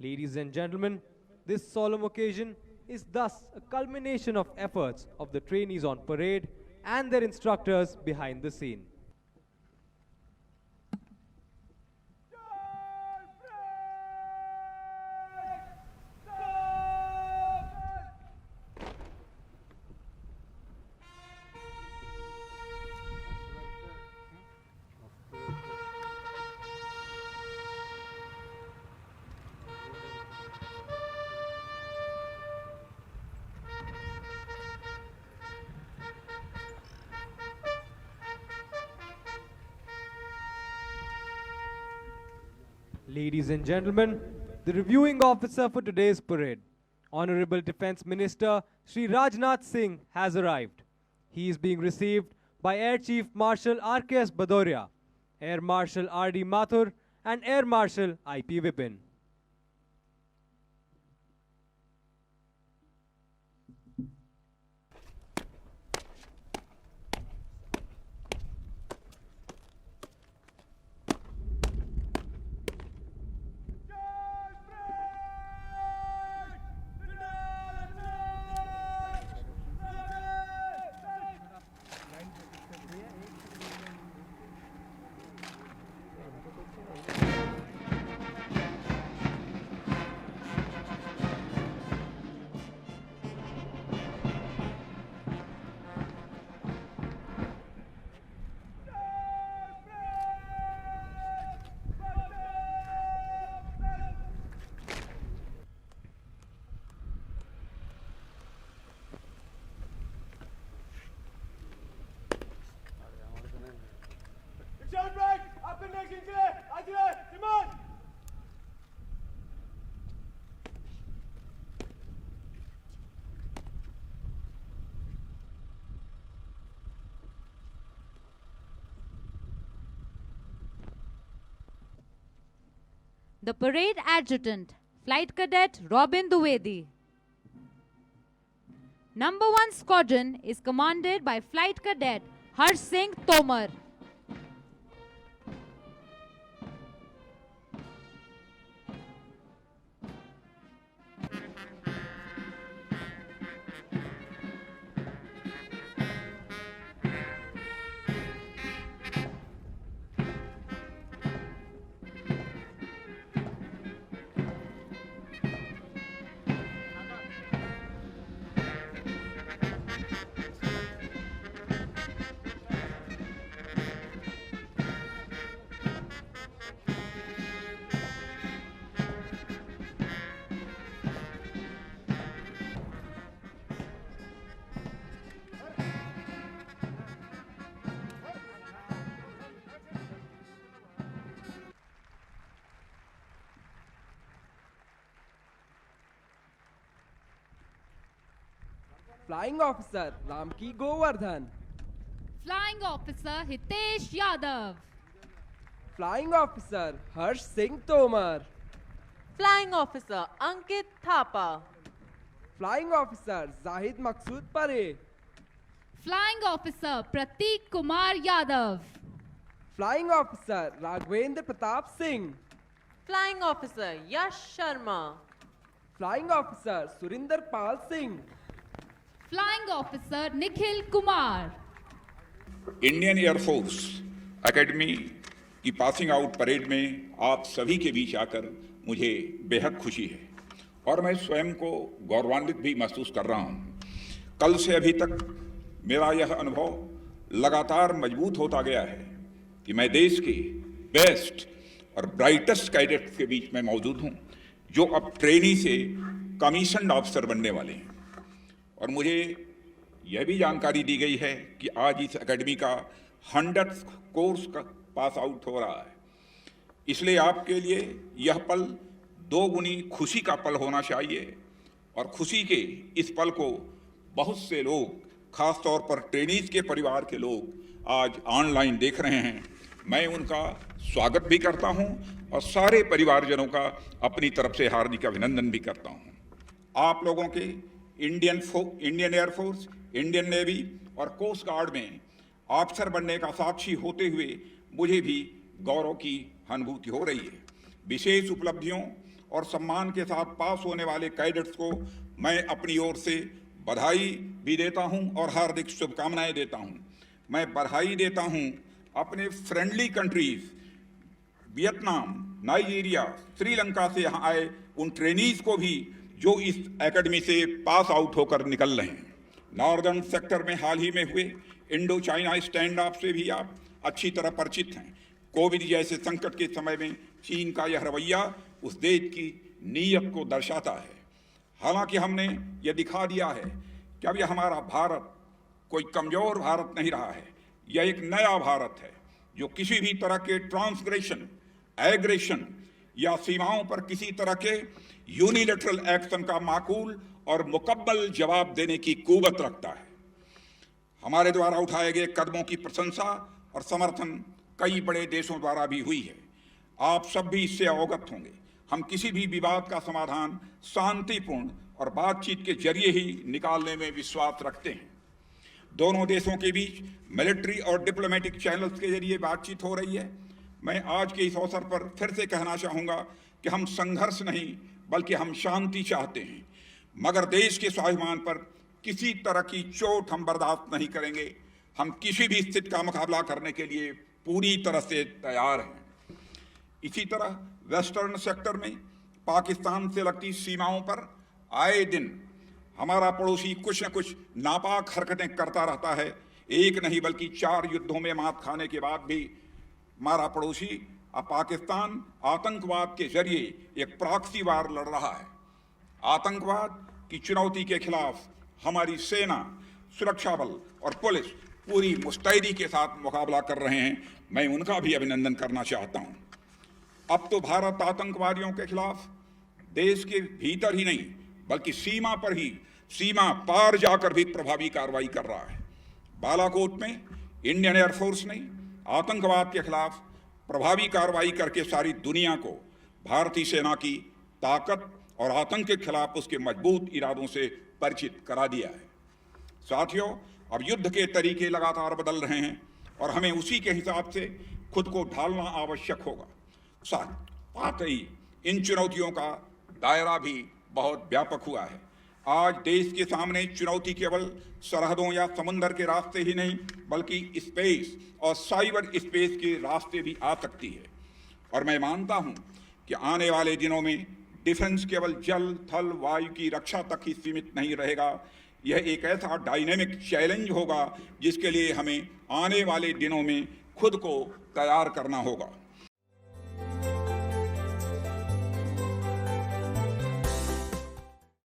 Ladies and gentlemen, this solemn occasion is thus a culmination of efforts of the trainees on parade and their instructors behind the scene. Ladies and gentlemen, the reviewing officer for today's parade, Honorable Defense Minister Shri Rajnath Singh, has arrived. He is being received by Air Chief Marshal R.K.S. Bhadoria, Air Marshal R.D. Mathur, and Air Marshal I.P. Vipin. The Parade Adjutant, Flight Cadet Robin Dwivedi. Number 1 Squadron is commanded by Flight Cadet Harsh Singh Tomar. Flying Officer Ramki Govardhan. Flying Officer Hitesh Yadav. Flying Officer Harsh Singh Tomar. Flying Officer Ankit Thapa. Flying Officer Zahid Maqsood Pare. Flying Officer Prateek Kumar Yadav. Flying Officer Raghvendra Pratap Singh. Flying Officer Yash Sharma. Flying Officer Surinder Pal Singh. Flying Officer Nikhil Kumar. Indian air force academy की passing out parade में आप सभी के बीच आकर मुझे बेहद खुशी है और मैं स्वयं को गौरवान्वित भी महसूस कर रहा हूँ। कल से अभी तक मेरा यह अनुभव लगातार मजबूत होता गया है कि मैं देश के बेस्ट और ब्राइटेस्ट कैडेट्स के बीच में मौजूद हूँ जो अब ट्रेनी से कमीशन्ड ऑफिसर बनने वाले हैं। और मुझे यह भी जानकारी दी गई है कि आज इस एकेडमी का 100th कोर्स का पास आउट हो रहा है, इसलिए आपके लिए यह पल दोगुनी खुशी का पल होना चाहिए और खुशी के इस पल को बहुत से लोग, खास तौर पर ट्रेनीज के परिवार के लोग आज ऑनलाइन देख रहे हैं। मैं उनका स्वागत भी करता हूं और सारे परिवारजनों का अपनी तरफ से हार्दिक अभिनंदन भी करता हूं। आप लोगों के इंडियन एयरफोर्स, इंडियन नेवी और कोस्ट गार्ड में ऑफिसर बनने का साक्षी होते हुए मुझे भी गौरव की अनुभूति हो रही है। विशेष उपलब्धियों और सम्मान के साथ पास होने वाले कैडेट्स को मैं अपनी ओर से बधाई भी देता हूं और हार्दिक शुभकामनाएं देता हूं। मैं बधाई देता हूं अपने friendly countries Vietnam, Nigeria, Sri Lanka से यहाँ आए उन ट्रेनीज को भी जो इस एकेडमी से पास आउट होकर निकल रहे हैं। नॉर्दर्न सेक्टर में हाल ही में हुए इंडो चाइना स्टैंड ऑफ से भी आप अच्छी तरह परिचित हैं। कोविड जैसे संकट के समय में चीन का यह रवैया उस देश की नीयत को दर्शाता है। हालांकि हमने यह दिखा दिया है कि अब यह हमारा भारत कोई कमजोर भारत नहीं रहा है। यह एक नया भारत है जो किसी भी तरह के ट्रांसग्रेशन, एग्रेशन या सीमाओं पर किसी तरह के यूनिलैटरल एक्शन का माकूल और मुकम्मल जवाब देने की कुव्वत रखता है। हमारे द्वारा उठाए गए कदमों की प्रशंसा और समर्थन कई बड़े देशों द्वारा भी हुई है। आप सब भी इससे अवगत होंगे। हम किसी भी विवाद का समाधान शांतिपूर्ण और बातचीत के जरिए ही निकालने में विश्वास रखते हैं। दोनों देशों के बीच मिलिट्री और डिप्लोमेटिक चैनल्स के जरिए बातचीत हो रही है। मैं आज के इस अवसर पर फिर से कहना चाहूँगा कि हम संघर्ष नहीं बल्कि हम शांति चाहते हैं, मगर देश के स्वाभिमान पर किसी तरह की चोट हम बर्दाश्त नहीं करेंगे। हम किसी भी स्थिति का मुकाबला करने के लिए पूरी तरह से तैयार हैं। इसी तरह वेस्टर्न सेक्टर में पाकिस्तान से लगती सीमाओं पर आए दिन हमारा पड़ोसी कुछ न कुछ नापाक हरकतें करता रहता है। एक नहीं बल्कि 4 युद्धों में मात खाने के बाद भी हमारा पड़ोसी पाकिस्तान आतंकवाद के जरिए एक प्रॉक्सी वार लड़ रहा है। आतंकवाद की चुनौती के खिलाफ हमारी सेना, सुरक्षा बल और पुलिस पूरी मुस्तैदी के साथ मुकाबला कर रहे हैं। मैं उनका भी अभिनंदन करना चाहता हूं। अब तो भारत आतंकवादियों के खिलाफ देश के भीतर ही नहीं बल्कि सीमा पर ही, सीमा पार जाकर भी प्रभावी कार्रवाई कर रहा है। बालाकोट में इंडियन एयरफोर्स ने आतंकवाद के खिलाफ प्रभावी कार्रवाई करके सारी दुनिया को भारतीय सेना की ताकत और आतंक के खिलाफ उसके मजबूत इरादों से परिचित करा दिया है। साथियों, अब युद्ध के तरीके लगातार बदल रहे हैं और हमें उसी के हिसाब से खुद को ढालना आवश्यक होगा। साथ ही इन चुनौतियों का दायरा भी बहुत व्यापक हुआ है। आज देश के सामने चुनौती केवल सरहदों या समुद्र के रास्ते ही नहीं बल्कि स्पेस और साइबर स्पेस के रास्ते भी आ सकती है। और मैं मानता हूं कि आने वाले दिनों में डिफेंस केवल जल, थल, वायु की रक्षा तक ही सीमित नहीं रहेगा। यह एक ऐसा डायनेमिक चैलेंज होगा जिसके लिए हमें आने वाले दिनों में खुद को तैयार करना होगा।